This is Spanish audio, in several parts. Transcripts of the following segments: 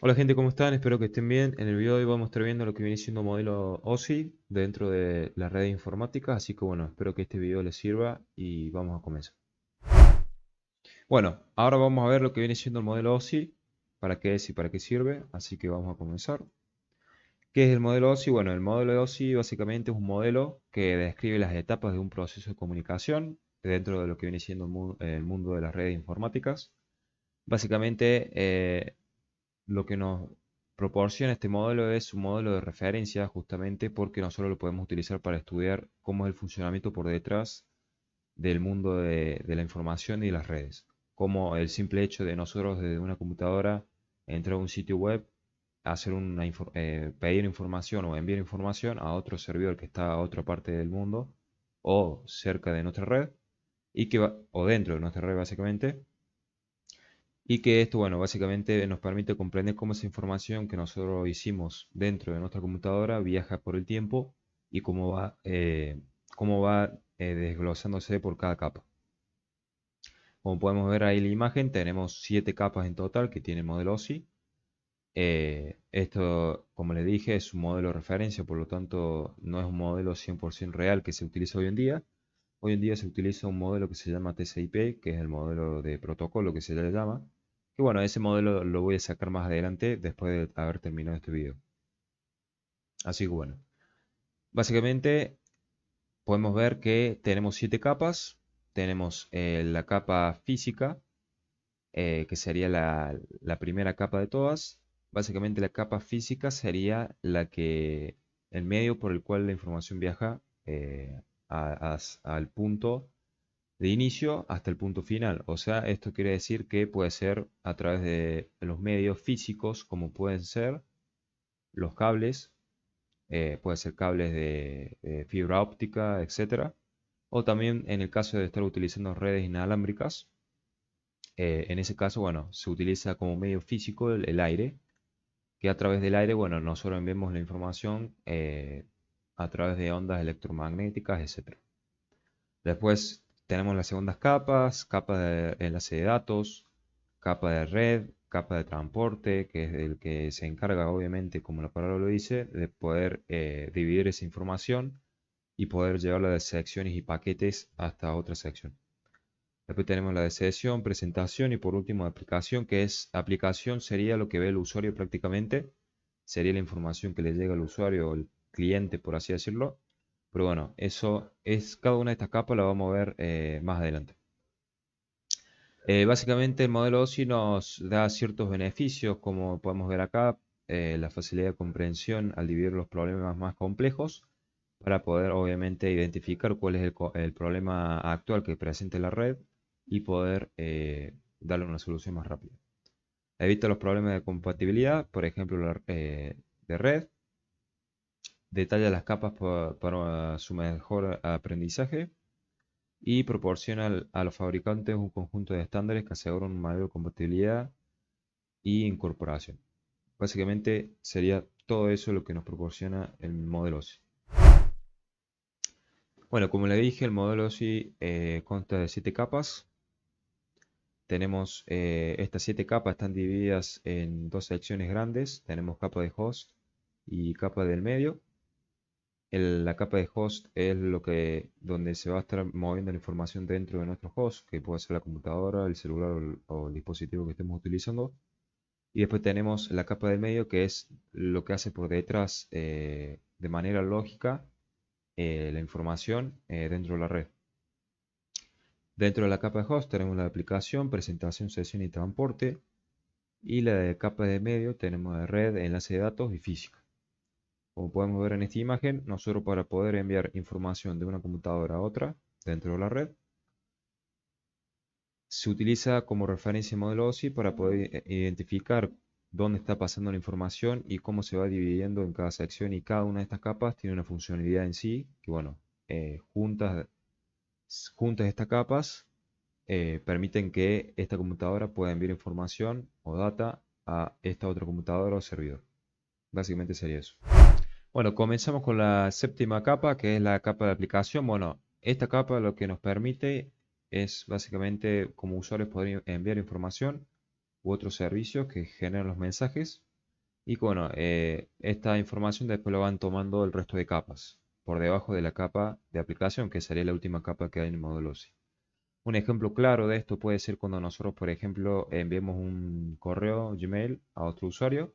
Hola gente, ¿cómo están? Espero que estén bien. En el video de hoy vamos a estar viendo lo que viene siendo modelo OSI dentro de las redes informáticas, así que bueno, espero que este video les sirva y vamos a comenzar. Bueno, ahora vamos a ver lo que viene siendo el modelo OSI, para qué es y para qué sirve, así que vamos a comenzar. ¿Qué es el modelo OSI? Bueno, el modelo de OSI básicamente es un modelo que describe las etapas de un proceso de comunicación dentro de lo que viene siendo el mundo de las redes informáticas. Básicamente, lo que nos proporciona este modelo es un modelo de referencia justamente porque nosotros lo podemos utilizar para estudiar cómo es el funcionamiento por detrás del mundo de la información y las redes. Como el simple hecho de nosotros desde una computadora entrar a un sitio web, pedir información o enviar información a otro servidor que está a otra parte del mundo o cerca de nuestra red o dentro de nuestra red básicamente, y que esto, bueno, básicamente nos permite comprender cómo esa información que nosotros hicimos dentro de nuestra computadora viaja por el tiempo y cómo va desglosándose por cada capa. Como podemos ver ahí en la imagen, tenemos 7 capas en total que tiene el modelo OSI. Esto, como les dije, es un modelo de referencia, por lo tanto no es un modelo 100% real que se utiliza hoy en día. Hoy en día se utiliza un modelo que se llama TCP, que es el modelo de protocolo que se le llama. Que bueno, ese modelo lo voy a sacar más adelante después de haber terminado este video. Así que bueno, básicamente podemos ver que tenemos 7 capas. Tenemos la capa física, que sería la primera capa de todas. Básicamente la capa física sería el medio por el cual la información viaja al punto de inicio hasta el punto final. O sea, esto quiere decir que puede ser a través de los medios físicos, como pueden ser los cables, puede ser cables de fibra óptica, etcétera. O también en el caso de estar utilizando redes inalámbricas, en ese caso, bueno, se utiliza como medio físico el aire, que a través del aire, bueno, nosotros enviamos la información a través de ondas electromagnéticas, etcétera. Después tenemos las segundas capas, capa de enlace de datos, capa de red, capa de transporte, que es el que se encarga, obviamente, como la palabra lo dice, de poder dividir esa información y poder llevarla de secciones y paquetes hasta otra sección. Después tenemos la de sesión, presentación y por último aplicación, que es aplicación sería lo que ve el usuario prácticamente, sería la información que le llega al usuario o al cliente, por así decirlo. Pero bueno, eso es cada una de estas capas la vamos a ver más adelante. Básicamente el modelo OSI nos da ciertos beneficios, como podemos ver acá, la facilidad de comprensión al dividir los problemas más complejos para poder obviamente identificar cuál es el problema actual que presenta la red y poder darle una solución más rápida. Evita los problemas de compatibilidad, por ejemplo, de red. Detalla las capas para su mejor aprendizaje y proporciona a los fabricantes un conjunto de estándares que aseguran mayor compatibilidad y incorporación. Básicamente sería todo eso lo que nos proporciona el modelo OSI. Bueno, como le dije, el modelo OSI consta de 7 capas. Tenemos estas 7 capas están divididas en dos secciones grandes. Tenemos capa de host y capa del medio. La capa de host es donde se va a estar moviendo la información dentro de nuestro host, que puede ser la computadora, el celular o el dispositivo que estemos utilizando. Y después tenemos la capa del medio, que es lo que hace por detrás de manera lógica la información dentro de la red. Dentro de la capa de host tenemos la aplicación, presentación, sesión y transporte. Y la de capa de medio tenemos de red, enlace de datos y física. Como podemos ver en esta imagen, nosotros para poder enviar información de una computadora a otra dentro de la red, se utiliza como referencia el modelo OSI para poder identificar dónde está pasando la información y cómo se va dividiendo en cada sección, y cada una de estas capas tiene una funcionalidad en sí, que bueno, juntas estas capas permiten que esta computadora pueda enviar información o data a esta otra computadora o servidor. Básicamente sería eso. Bueno, comenzamos con la séptima capa, que es la capa de aplicación. Bueno, esta capa lo que nos permite es básicamente como usuarios poder enviar información u otros servicios que generan los mensajes. Y bueno, esta información después lo van tomando el resto de capas, por debajo de la capa de aplicación, que sería la última capa que hay en el módulo OSI. Un ejemplo claro de esto puede ser cuando nosotros, por ejemplo, enviamos un correo Gmail a otro usuario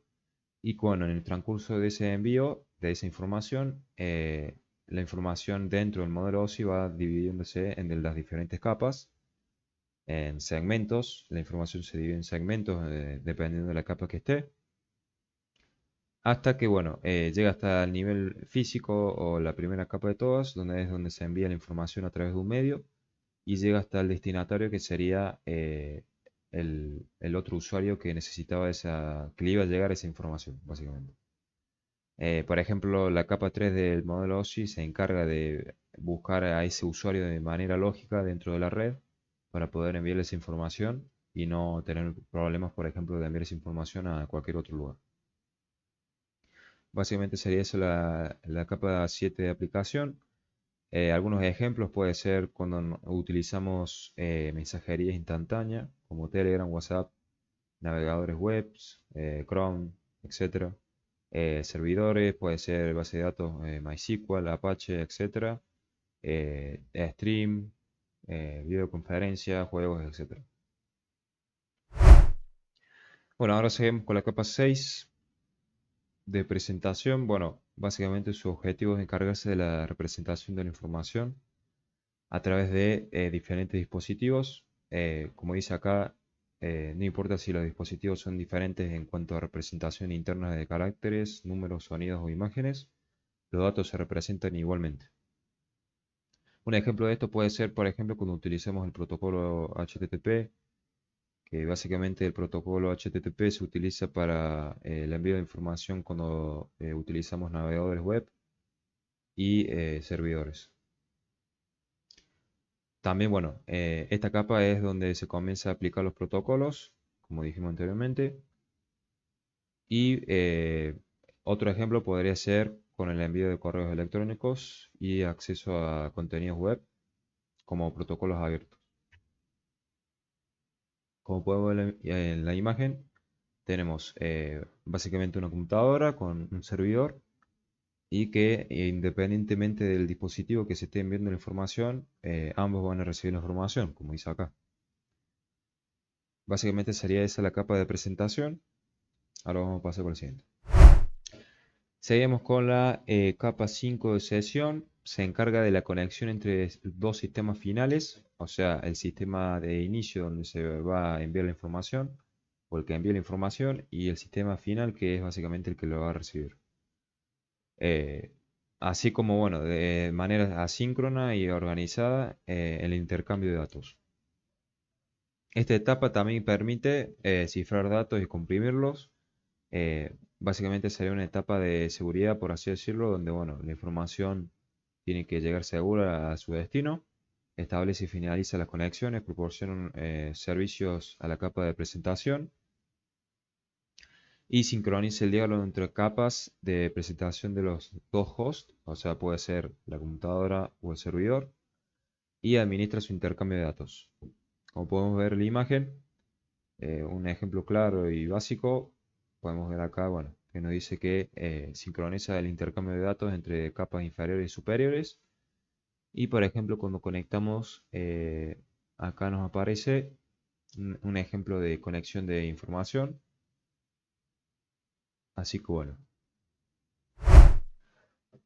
y cuando en el transcurso de ese envío, de esa información, la información dentro del modelo OSI va dividiéndose en las diferentes capas, en segmentos. La información se divide en segmentos dependiendo de la capa que esté. Hasta que, bueno, llega hasta el nivel físico o la primera capa de todas, donde es donde se envía la información a través de un medio y llega hasta el destinatario que sería el otro usuario que necesitaba que le iba a llegar esa información, básicamente. Por ejemplo, la capa 3 del modelo OSI se encarga de buscar a ese usuario de manera lógica dentro de la red para poder enviarle esa información y no tener problemas, por ejemplo, de enviar esa información a cualquier otro lugar. Básicamente sería eso la capa 7 de aplicación. Algunos ejemplos puede ser cuando utilizamos mensajería instantánea como Telegram, WhatsApp, navegadores webs, Chrome, etcétera. Servidores, puede ser base de datos MySQL, Apache, etcétera. Stream, videoconferencia, juegos, etcétera. Bueno, ahora seguimos con la capa 6 de presentación. Bueno, básicamente su objetivo es encargarse de la representación de la información a través de diferentes dispositivos. Como dice acá, no importa si los dispositivos son diferentes en cuanto a representación interna de caracteres, números, sonidos o imágenes, los datos se representan igualmente. Un ejemplo de esto puede ser, por ejemplo, cuando utilizamos el protocolo HTTP, que básicamente el protocolo HTTP se utiliza para el envío de información cuando utilizamos navegadores web y servidores. También, bueno, esta capa es donde se comienza a aplicar los protocolos, como dijimos anteriormente. Y otro ejemplo podría ser con el envío de correos electrónicos y acceso a contenidos web como protocolos abiertos. Como podemos ver en la imagen, tenemos básicamente una computadora con un servidor y que independientemente del dispositivo que se esté enviando la información, ambos van a recibir la información, como dice acá. Básicamente sería esa la capa de presentación. Ahora vamos a pasar por el siguiente. Seguimos con la capa 5 de sesión. Se encarga de la conexión entre dos sistemas finales, o sea, el sistema de inicio donde se va a enviar la información, o el que envía la información, y el sistema final que es básicamente el que lo va a recibir. Eh, Así como, bueno, de manera asíncrona y organizada el intercambio de datos. Esta etapa también permite cifrar datos y comprimirlos. Básicamente sería una etapa de seguridad, por así decirlo, donde bueno, la información tiene que llegar segura a su destino, establece y finaliza las conexiones, proporciona servicios a la capa de presentación y sincroniza el diálogo entre capas de presentación de los dos hosts, o sea, puede ser la computadora o el servidor, y administra su intercambio de datos. Como podemos ver en la imagen, un ejemplo claro y básico, podemos ver acá, bueno, que nos dice que sincroniza el intercambio de datos entre capas inferiores y superiores. Y por ejemplo, cuando conectamos, acá nos aparece un ejemplo de conexión de información. Así que bueno.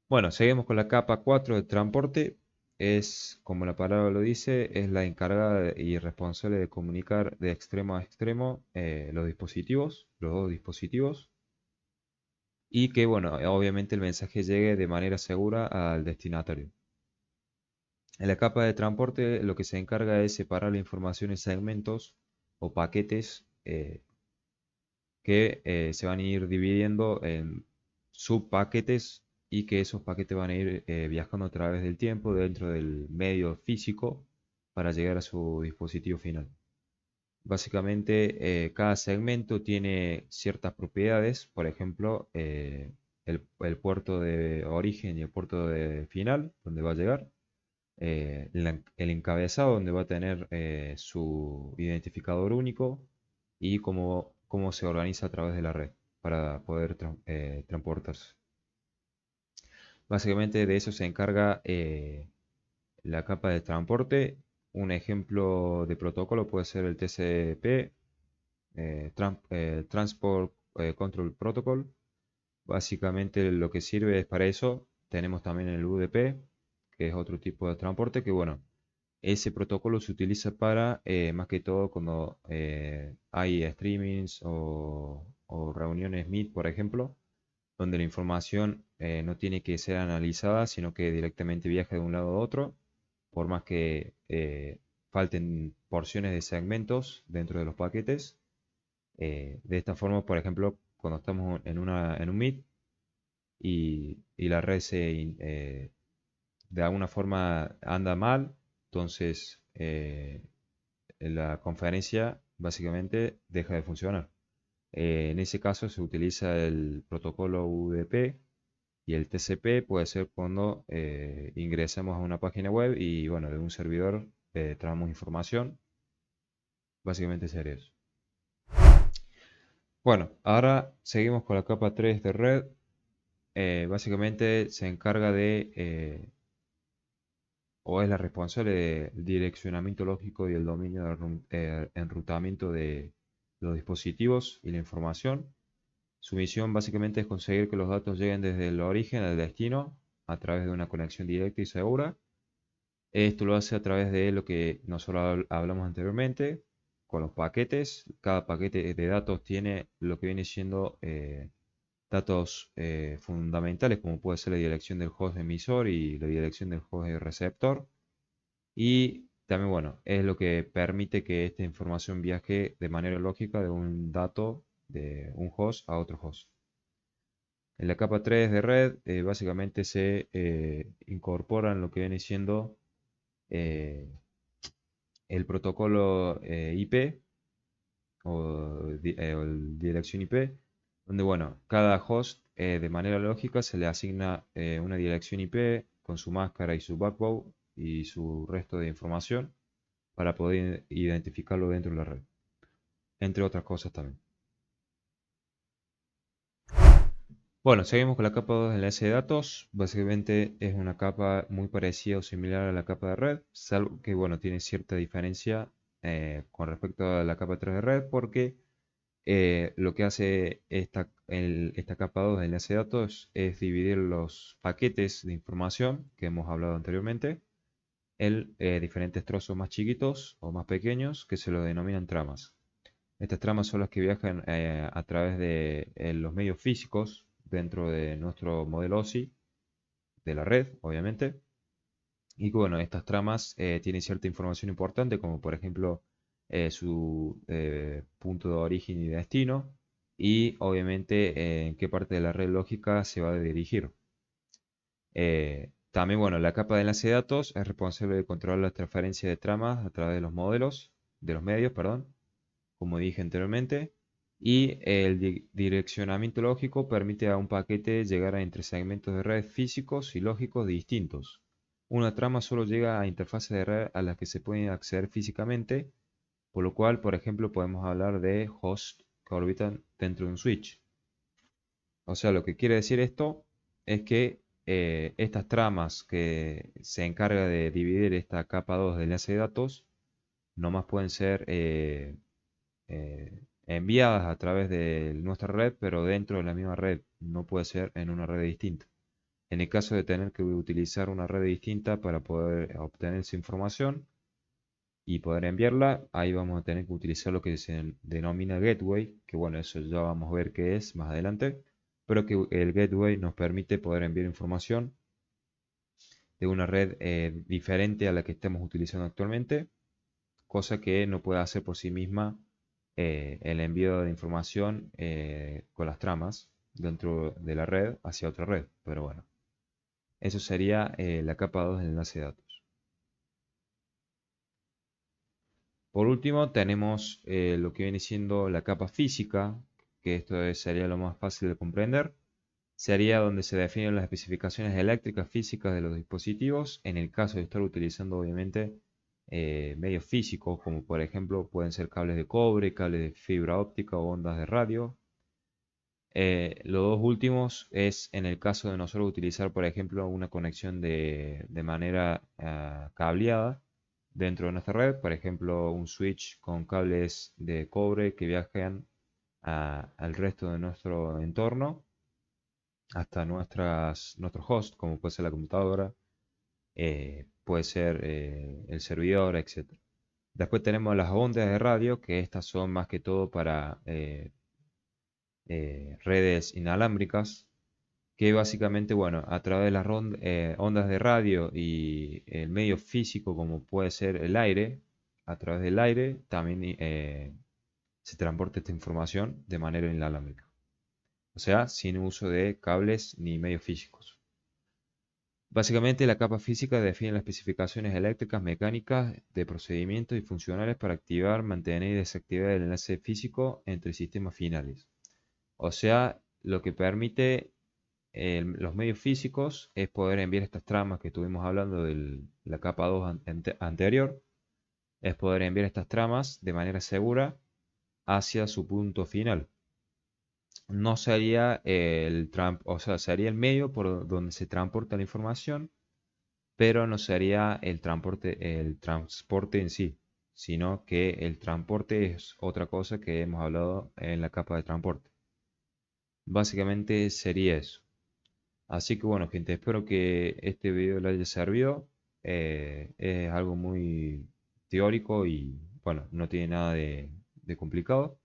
Bueno, seguimos con la capa 4 de transporte. Es, como la palabra lo dice, es la encargada y responsable de comunicar de extremo a extremo los dispositivos, los dos dispositivos. Y que, bueno, obviamente el mensaje llegue de manera segura al destinatario. En la capa de transporte lo que se encarga es separar la información en segmentos o paquetes que se van a ir dividiendo en subpaquetes y que esos paquetes van a ir viajando a través del tiempo dentro del medio físico para llegar a su dispositivo final. Básicamente cada segmento tiene ciertas propiedades, por ejemplo el puerto de origen y el puerto de final donde va a llegar, el encabezado donde va a tener su identificador único y cómo se organiza a través de la red. para poder transportarse. Básicamente de eso se encarga la capa de transporte. Un ejemplo de protocolo puede ser el TCP, Transport Control Protocol. Básicamente lo que sirve es para eso. Tenemos también el UDP, que es otro tipo de transporte, que bueno, ese protocolo se utiliza para más que todo cuando hay streamings o reuniones Meet, por ejemplo, donde la información no tiene que ser analizada, sino que directamente viaja de un lado a otro, por más que falten porciones de segmentos dentro de los paquetes. De esta forma, por ejemplo, cuando estamos en un Meet y la red de alguna forma anda mal, entonces la conferencia básicamente deja de funcionar. En ese caso se utiliza el protocolo UDP y el TCP puede ser cuando ingresamos a una página web y bueno, de un servidor traemos información. Básicamente sería eso. Bueno, ahora seguimos con la capa 3 de red. Básicamente se encarga de, o es la responsable del direccionamiento lógico y el dominio de enrutamiento de los dispositivos y la información. Su misión básicamente es conseguir que los datos lleguen desde el origen al destino a través de una conexión directa y segura. Esto lo hace a través de lo que nosotros hablamos anteriormente, con los paquetes. Cada paquete de datos tiene lo que viene siendo datos fundamentales, como puede ser la dirección del host emisor y la dirección del host receptor. Y también, bueno, es lo que permite que esta información viaje de manera lógica de un dato de un host a otro host. En la capa 3 de red, básicamente se incorporan lo que viene siendo eh, el protocolo IP o dirección IP, donde bueno, cada host de manera lógica se le asigna una dirección IP con su máscara y su backbone y su resto de información para poder identificarlo dentro de la red, entre otras cosas también. Bueno, seguimos con la capa 2 de enlace de datos. Básicamente es una capa muy parecida o similar a la capa de red, salvo que bueno, tiene cierta diferencia con respecto a la capa 3 de red, porque lo que hace esta capa 2 de enlace de datos es dividir los paquetes de información que hemos hablado anteriormente en diferentes trozos más chiquitos o más pequeños que se lo denominan tramas. Estas tramas son las que viajan a través de los medios físicos dentro de nuestro modelo OSI, de la red, obviamente. Y bueno, estas tramas tienen cierta información importante, como por ejemplo su punto de origen y destino, y obviamente en qué parte de la red lógica se va a dirigir. También, bueno, la capa de enlace de datos es responsable de controlar la transferencia de tramas a través de los modelos, de los medios, perdón, como dije anteriormente. Y el direccionamiento lógico permite a un paquete llegar a entre segmentos de red físicos y lógicos distintos. Una trama solo llega a interfaces de red a las que se puede acceder físicamente, por lo cual, por ejemplo, podemos hablar de hosts que orbitan dentro de un switch. O sea, lo que quiere decir esto es que estas tramas que se encarga de dividir esta capa 2 de enlace de datos, no más pueden ser enviadas a través de nuestra red, pero dentro de la misma red, no puede ser en una red distinta. En el caso de tener que utilizar una red distinta para poder obtener esa información y poder enviarla, ahí vamos a tener que utilizar lo que se denomina gateway, que bueno, eso ya vamos a ver qué es más adelante, pero que el gateway nos permite poder enviar información de una red diferente a la que estemos utilizando actualmente, cosa que no puede hacer por sí misma el envío de información con las tramas dentro de la red hacia otra red. Pero bueno, eso sería la capa 2 del enlace de datos. Por último, tenemos lo que viene siendo la capa física, que esto sería lo más fácil de comprender. Sería donde se definen las especificaciones eléctricas físicas de los dispositivos, en el caso de estar utilizando obviamente medios físicos, como por ejemplo pueden ser cables de cobre, cables de fibra óptica o ondas de radio. Los dos últimos es en el caso de nosotros utilizar, por ejemplo, una conexión de manera cableada dentro de nuestra red, por ejemplo, un switch con cables de cobre que viajan al resto de nuestro entorno hasta nuestro host, como puede ser la computadora, puede ser el servidor, etc. Después tenemos las ondas de radio, que estas son más que todo para redes inalámbricas, que básicamente, bueno, a través de las ondas de radio y el medio físico como puede ser el aire, a través del aire también se transporta esta información de manera inalámbrica. O sea, sin uso de cables ni medios físicos. Básicamente, la capa física define las especificaciones eléctricas, mecánicas, de procedimientos y funcionales para activar, mantener y desactivar el enlace físico entre sistemas finales. O sea, lo que permite los medios físicos es poder enviar estas tramas que estuvimos hablando de la capa 2 anterior, es poder enviar estas tramas de manera segura hacia su punto final. No sería o sea, sería el medio por donde se transporta la información, pero no sería el transporte en sí, sino que el transporte es otra cosa que hemos hablado en la capa de transporte. Básicamente sería eso. Así que bueno, gente, espero que este video les haya servido. Es algo muy teórico y bueno, no tiene nada de complicado.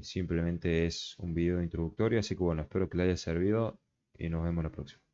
Simplemente es un video introductorio, así que bueno, espero que les haya servido y nos vemos la próxima.